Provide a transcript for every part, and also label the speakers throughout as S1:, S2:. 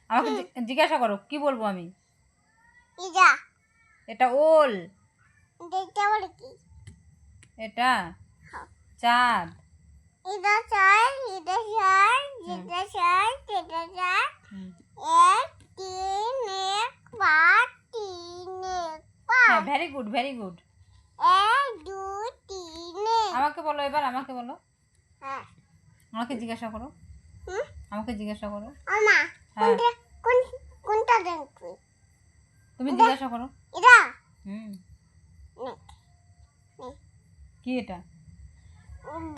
S1: আমাকে জিজ্ঞাসা করো কি বলবো আমি।
S2: এটা
S1: এটা ওল।
S2: এটা বলে কি?
S1: এটা
S2: হ্যাঁ।
S1: চাঁদ।
S2: এটা চার, এটা চার, এটা চার, এটা চার। এক তিন এক পাঁচ তিন এক
S1: হ্যাঁ,
S2: পাঁচ।
S1: Very good very good.
S2: এক দুই তিন এক।
S1: আমাকে বলো এবার, আমাকে বলো।
S2: হ্যাঁ।
S1: আমাকে জিজ্ঞাসা করো। আমাকে জিজ্ঞাসা করো।
S2: আমা
S1: হ্যাঁ,
S2: কোনটা দেখবি?
S1: তুমি জিজ্ঞাসা করো।
S2: এটা
S1: হুম,
S2: নে,
S1: কি এটা?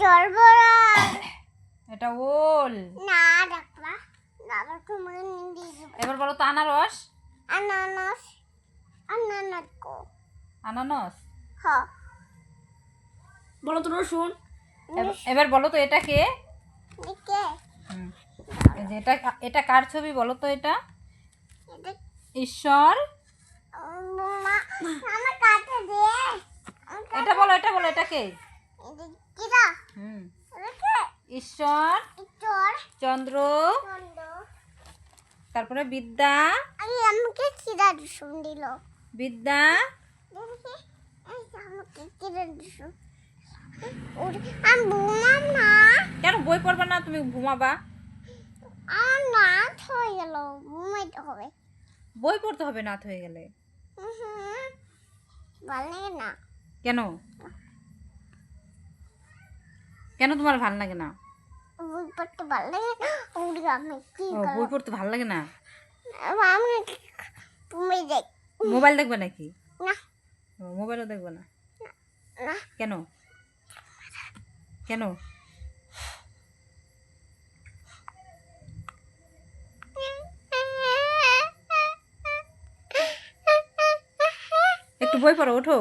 S2: জলবরা।
S1: এটা ওল।
S2: না দেখবা, বাবা তুমি দিয়ে দেবো।
S1: এবার বলো তো আনারস।
S2: আনারস, আনারস কো।
S1: আনারস।
S2: হ্যাঁ।
S3: বলো তো রসুন।
S1: এবার বলো তো এটা কে?
S2: দেখে
S1: হুম, এই যে এটা, এটা কার ছবি বলো তো? এটা
S2: এটা
S1: ঈশ্বর।
S2: মা আমার কাছে দে।
S1: এটা বলো, এটা বলো, এটা কে?
S2: এটা কিরা?
S1: হুম,
S2: এটা
S1: ঈশ্বর,
S2: তোর
S1: চন্দ্র,
S2: বন্ধ।
S1: তারপরে বিদ্যা।
S2: আমাকে কিরা দিশুন দিল?
S1: বিদ্যা।
S2: দেখি এই আমাকে কিরা দিশুন? ওরে আমি ঘুমাম না।
S1: কেন বই পড়বে না? তুমি ঘুমাবা।
S2: আমার রাত হয়ে গেল, ঘুমাইতে হবে।
S1: বই পড়তে হবে নাত হয়ে গেলে।
S2: ভালো লাগে না।
S1: কেন? কেন তোমার ভাল লাগে না?
S2: বই পড়তে ভালো লাগে না। ওরে আমি কি
S1: ও, বই পড়তে ভাল লাগে না।
S2: আমি তুমি দেখ
S1: মোবাইল দেখবে নাকি?
S2: না
S1: ও, মোবাইলও দেখবে না।
S2: না।
S1: কেন? কেন? একটু বই পড়ো, ওঠো।